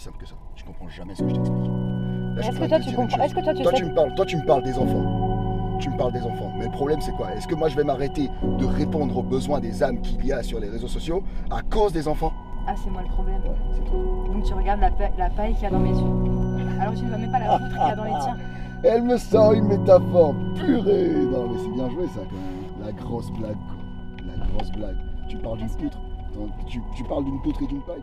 simple que ça. Tu comprends jamais ce que je t'explique. Là, Est-ce que toi tu comprends? Est-ce que toi tu sais? Toi, tu me parles des enfants. Tu me parles des enfants. Mais le problème, c'est quoi? Est-ce que moi, je vais m'arrêter de répondre aux besoins des âmes qu'il y a sur les réseaux sociaux à cause des enfants? Ah, c'est moi le problème. Ouais, c'est toi. Donc tu regardes la paille qu'il y a dans mes yeux. Alors tu ne vois même pas la poutre qu'il y a dans les tiens. Elle me sort une métaphore purée. Non, mais c'est bien joué ça quand même. La grosse blague, quoi. La grosse blague. Tu parles d'une poutre. Tu parles d'une poutre et d'une paille.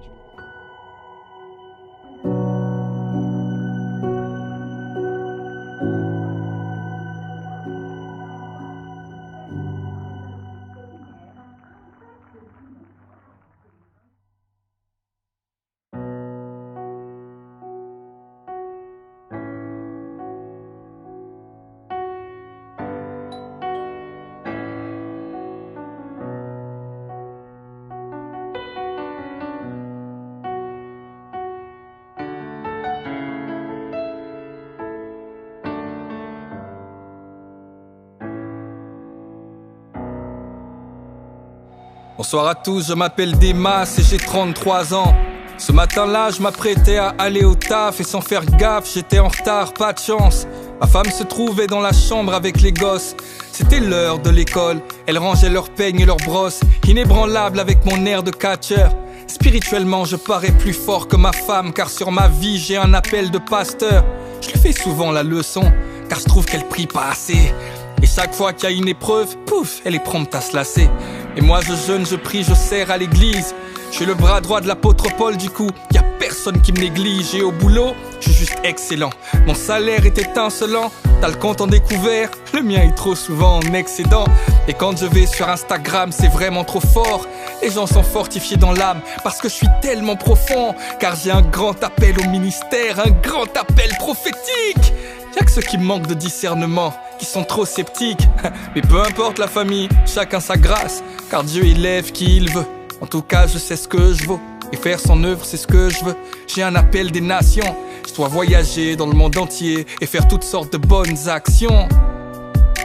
Bonsoir à tous, je m'appelle Demas et j'ai 33 ans. Ce matin-là, je m'apprêtais à aller au taf et sans faire gaffe, j'étais en retard, pas de chance. Ma femme se trouvait dans la chambre avec les gosses. C'était l'heure de l'école, elle rangeait leurs peignes et leurs brosses, inébranlable avec mon air de catcheur. Spirituellement, je parais plus fort que ma femme, car sur ma vie, j'ai un appel de pasteur. Je lui fais souvent la leçon, car je trouve qu'elle prie pas assez. Et chaque fois qu'il y a une épreuve, pouf, elle est prompte à se lasser. Et moi je jeûne, je prie, je sers à l'église. Je suis le bras droit de l'apôtre Paul du coup. Y a personne qui me néglige. Et au boulot, je suis juste excellent. Mon salaire est étincelant. T'as le compte en découvert, le mien est trop souvent en excédent. Et quand je vais sur Instagram, c'est vraiment trop fort. Les gens sont fortifiés dans l'âme parce que je suis tellement profond. Car j'ai un grand appel au ministère, un grand appel prophétique. Y'a que ceux qui manquent de discernement, qui sont trop sceptiques. Mais peu importe la famille, chacun sa grâce, car Dieu élève qui il veut. En tout cas, je sais ce que je vaux, et faire son œuvre, c'est ce que je veux. J'ai un appel des nations, je dois voyager dans le monde entier et faire toutes sortes de bonnes actions.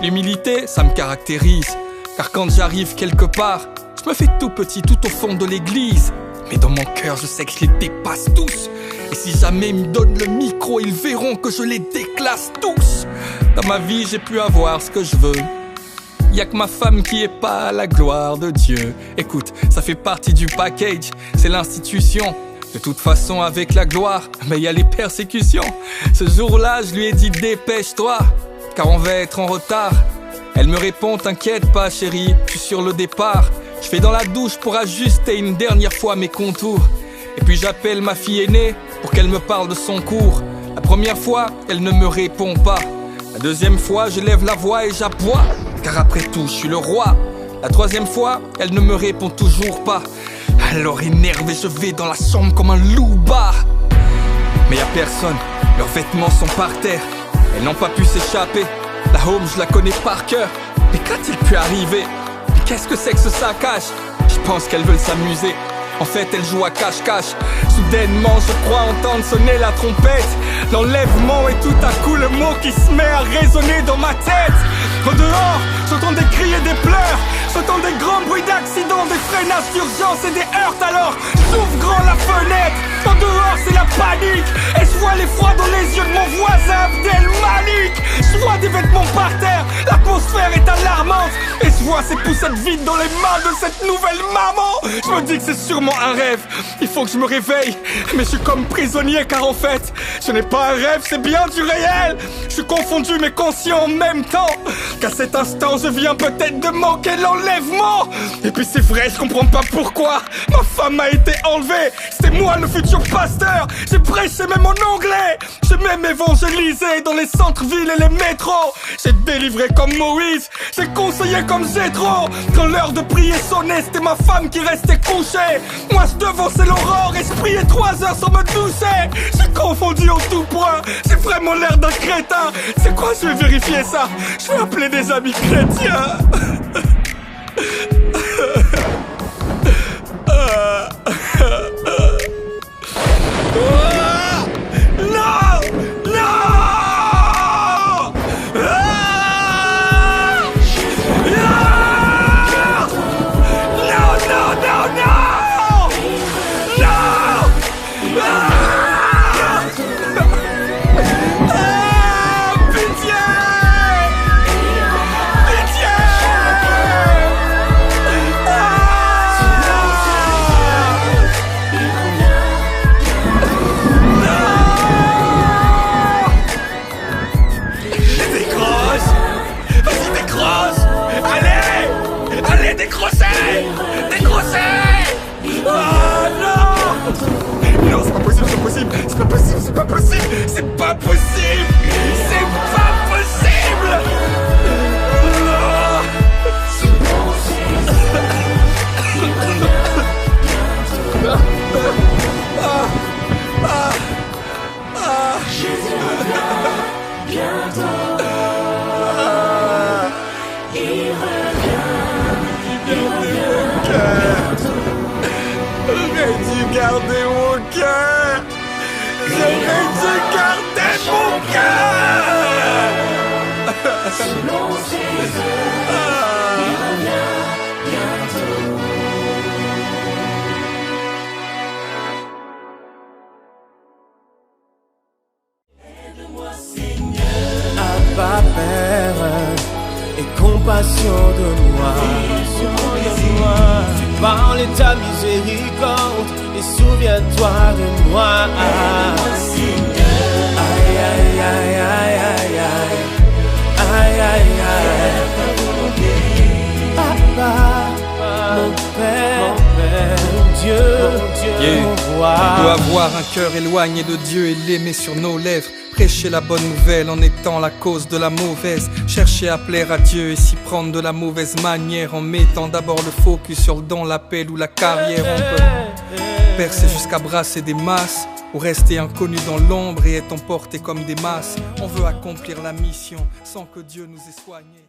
L'humilité, ça me caractérise, car quand j'arrive quelque part, je me fais tout petit tout au fond de l'église. Mais dans mon cœur, je sais que je les dépasse tous. Et si jamais ils me donnent le micro, ils verront que je les déclasse tous. Dans ma vie, j'ai pu avoir ce que je veux. Y'a que ma femme qui est pas à la gloire de Dieu. Écoute, ça fait partie du package, c'est l'institution. De toute façon, avec la gloire, mais y a les persécutions. Ce jour-là, je lui ai dit dépêche-toi, car on va être en retard. Elle me répond t'inquiète pas chérie, je suis sur le départ. Je fais dans la douche pour ajuster une dernière fois mes contours. Et puis j'appelle ma fille aînée pour qu'elle me parle de son cours. La première fois, elle ne me répond pas. La deuxième fois, je lève la voix et j'aboie, car après tout, je suis le roi. La troisième fois, elle ne me répond toujours pas. Alors énervé, je vais dans la chambre comme un loupard. Mais y'a personne, leurs vêtements sont par terre. Elles n'ont pas pu s'échapper. La home, je la connais par cœur. Mais qu'a-t-il pu arriver? Mais qu'est-ce que c'est que ce saccage? Je pense qu'elles veulent s'amuser. En fait, elle joue à cache-cache. Soudainement, je crois entendre sonner la trompette. L'enlèvement et tout à coup le mot qui se met à résonner dans ma tête. Au dehors, j'entends des cris et des pleurs. J'entends des grands bruits d'accidents, des freinages d'urgence et des heurts. Alors, j'ouvre grand la fenêtre. En dehors, c'est la panique. Et je vois l'effroi dans les yeux de mon voisin Abdel Malik. Je vois des vêtements par terre. L'atmosphère est alarmante. Et je vois ces poussettes vides dans les mains de cette nouvelle maman. Je me dis que c'est sûrement un rêve. Il faut que je me réveille. Mais je suis comme prisonnier car en fait, ce n'est pas un rêve, c'est bien du réel. Je suis confondu mais conscient en même temps. Qu'à cet instant, je viens peut-être de manquer l'enlèvement. Et puis c'est vrai, je comprends pas pourquoi ma femme a été enlevée. C'était moi le futur pasteur. J'ai prêché même en anglais. J'ai même évangélisé dans les centres-villes et les métros. J'ai délivré comme Moïse. J'ai conseillé comme Jétro. Quand l'heure de prier sonnait, c'était ma femme qui restait couchée. Moi je devançais l'aurore et je priais 3 heures sans me doucher. J'ai confondu en tout point. J'ai vraiment l'air d'un crétin. C'est quoi, je vais vérifier ça. Je vais appeler des amis chrétiens. pas possible, c'est pas possible, c'est pas possible. Jésus revient bientôt. Il revient bientôt. J'aurais dû garder mon cœur. J'aurais dû garder mon cœur. Selon ses heures, il revient bientôt. Aide-moi, Seigneur. Abba Père, et compassion de moi. Par ta miséricorde, et souviens-toi de moi. Aïe, aïe, aïe, aïe, aïe, aïe. Aïe, aïe, aïe. Papa, mon Père, mon Dieu, mon roi. On peut avoir un cœur éloigné de Dieu et l'aimer sur nos lèvres. Prêcher la bonne nouvelle en étant la cause de la mauvaise. Chercher à plaire à Dieu et s'y prendre de la mauvaise manière. En mettant d'abord le focus sur le don, l'appel ou la carrière. On peut percer jusqu'à brasser des masses, ou rester inconnu dans l'ombre et être emporté comme des masses. On veut accomplir la mission sans que Dieu nous ait soignés.